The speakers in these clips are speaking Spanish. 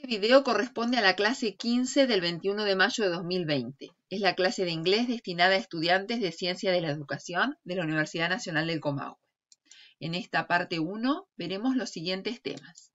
Este video corresponde a la clase 15 del 21 de mayo de 2020. Es la clase de inglés destinada a estudiantes de Ciencia de la Educación de la Universidad Nacional del Comahue. En esta parte 1 veremos los siguientes temas.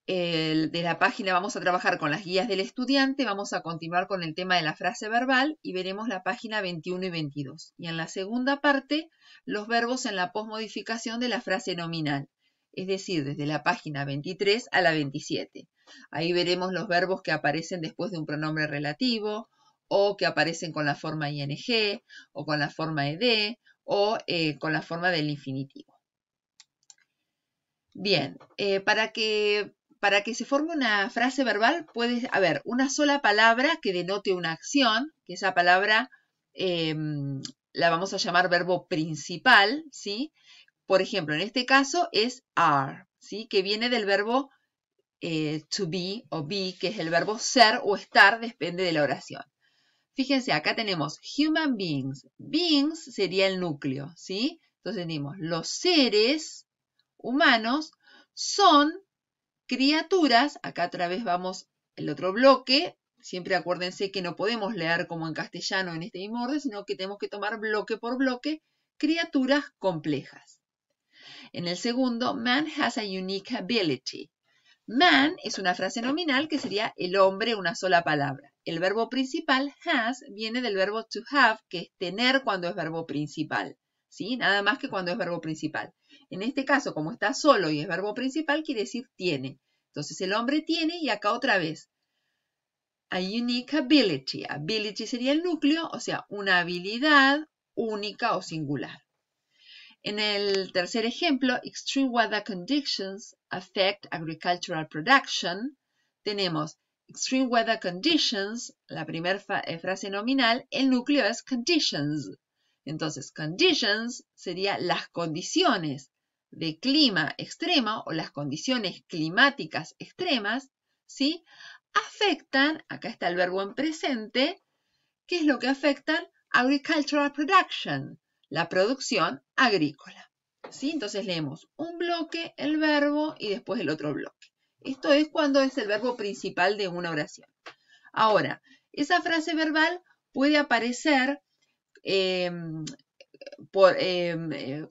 De la página vamos a trabajar con las guías del estudiante, vamos a continuar con el tema de la frase verbal y veremos la página 21 y 22. Y en la segunda parte, los verbos en la posmodificación de la frase nominal. Es decir, desde la página 23 a la 27. Ahí veremos los verbos que aparecen después de un pronombre relativo, o que aparecen con la forma ing, o con la forma ed, o con la forma del infinitivo. Bien, para que se forme una frase verbal puede haber una sola palabra que denote una acción, que esa palabra la vamos a llamar verbo principal, ¿sí? Por ejemplo, en este caso es are, ¿sí? Que viene del verbo to be o be, que es el verbo ser o estar, depende de la oración. Fíjense, acá tenemos human beings. Beings sería el núcleo, ¿sí? Entonces tenemos los seres humanos son criaturas. Acá otra vez vamos el otro bloque. Siempre acuérdense que no podemos leer como en castellano en este mismo orden, sino que tenemos que tomar bloque por bloque criaturas complejas. En el segundo, man has a unique ability. Man es una frase nominal que sería el hombre, una sola palabra. El verbo principal, has, viene del verbo to have, que es tener cuando es verbo principal. ¿Sí? Nada más que cuando es verbo principal. En este caso, como está solo y es verbo principal, quiere decir tiene. Entonces el hombre tiene y acá otra vez. A unique ability. Ability sería el núcleo, o sea, una habilidad única o singular. En el tercer ejemplo, extreme weather conditions affect agricultural production. Tenemos extreme weather conditions, la primera frase nominal, el núcleo es conditions. Entonces, conditions sería las condiciones de clima extremo o las condiciones climáticas extremas, ¿sí? Afectan, acá está el verbo en presente, ¿qué es lo que afectan? Agricultural production, la producción agrícola. ¿Sí? Entonces leemos un bloque, el verbo y después el otro bloque. Esto es cuando es el verbo principal de una oración. Ahora, esa frase verbal puede aparecer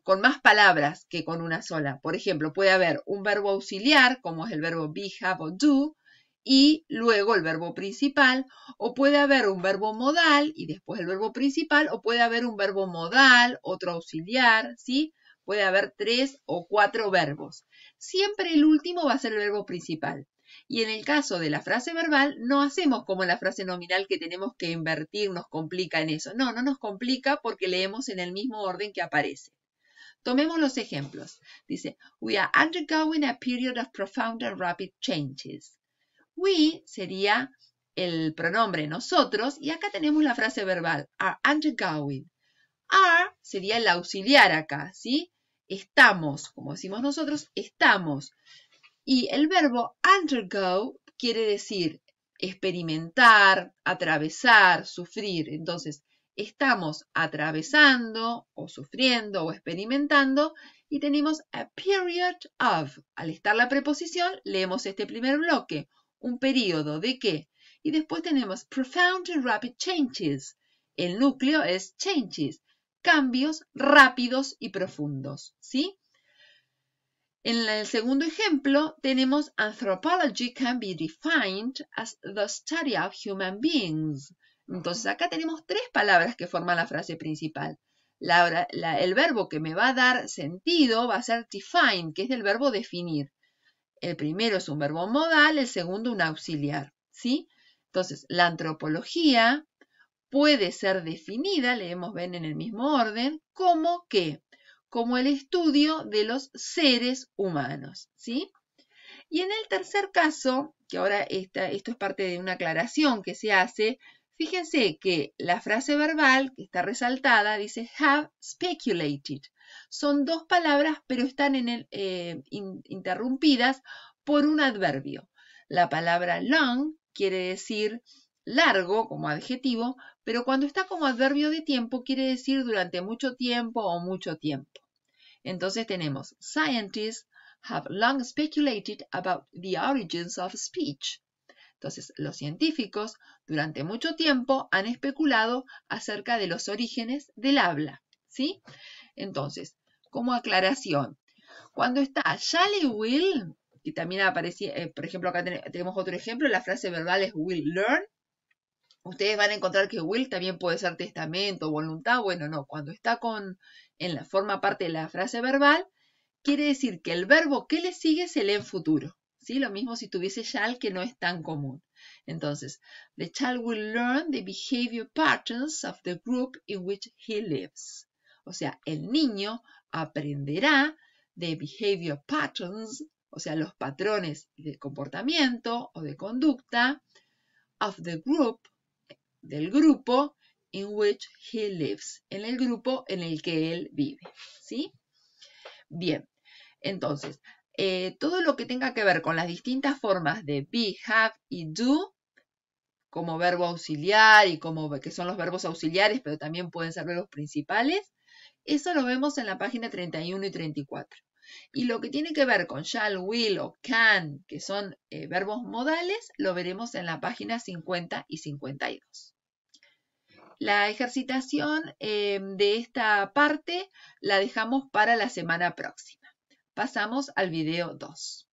con más palabras que con una sola. Por ejemplo, puede haber un verbo auxiliar, como es el verbo be, have o do, y luego el verbo principal, o puede haber un verbo modal y después el verbo principal, o puede haber un verbo modal, otro auxiliar, ¿sí? Puede haber 3 o 4 verbos. Siempre el último va a ser el verbo principal. Y en el caso de la frase verbal, no hacemos como en la frase nominal que tenemos que invertir, nos complica en eso. No, no nos complica porque leemos en el mismo orden que aparece. Tomemos los ejemplos. Dice, we are undergoing a period of profound and rapid changes. We sería el pronombre nosotros y acá tenemos la frase verbal, are undergoing. Are sería el auxiliar acá, ¿sí? Estamos, como decimos nosotros, estamos. Y el verbo undergo quiere decir experimentar, atravesar, sufrir. Entonces, estamos atravesando o sufriendo o experimentando y tenemos a period of. Al estar la preposición, leemos este primer bloque. Un periodo de qué. Y después tenemos profound and rapid changes. El núcleo es changes, cambios rápidos y profundos, ¿sí? En el segundo ejemplo tenemos anthropology can be defined as the study of human beings. Entonces acá tenemos 3 palabras que forman la frase principal. El verbo que me va a dar sentido va a ser define, que es del verbo definir. El primero es un verbo modal, el segundo un auxiliar, ¿sí? Entonces, la antropología puede ser definida, leemos ven en el mismo orden, como ¿qué? Como el estudio de los seres humanos, ¿sí? Y en el tercer caso, que ahora esto es parte de una aclaración que se hace, fíjense que la frase verbal que está resaltada dice have speculated. Son 2 palabras, pero están interrumpidas por un adverbio. La palabra long quiere decir largo como adjetivo, pero cuando está como adverbio de tiempo quiere decir durante mucho tiempo o mucho tiempo. Entonces tenemos scientists have long speculated about the origins of speech. Entonces, los científicos durante mucho tiempo han especulado acerca de los orígenes del habla, ¿sí? Entonces, como aclaración, cuando está shall y will, y también aparecía, por ejemplo, acá tenemos otro ejemplo, la frase verbal es will learn. Ustedes van a encontrar que will también puede ser testamento, voluntad. Bueno, no, cuando está forma parte de la frase verbal, quiere decir que el verbo que le sigue se lee en futuro. ¿Sí? Lo mismo si tuviese shall, que no es tan común. Entonces, the child will learn the behavior patterns of the group in which he lives. O sea, el niño aprenderá the behavior patterns, o sea, los patrones de comportamiento o de conducta of the group, del grupo in which he lives, en el grupo en el que él vive. ¿Sí? Bien, entonces, todo lo que tenga que ver con las distintas formas de be, have y do, como verbo auxiliar y que son los verbos auxiliares, pero también pueden ser verbos principales, eso lo vemos en la página 31 y 34. Y lo que tiene que ver con shall, will o can, que son verbos modales, lo veremos en la página 50 y 52. La ejercitación de esta parte la dejamos para la semana próxima. Pasamos al video 2.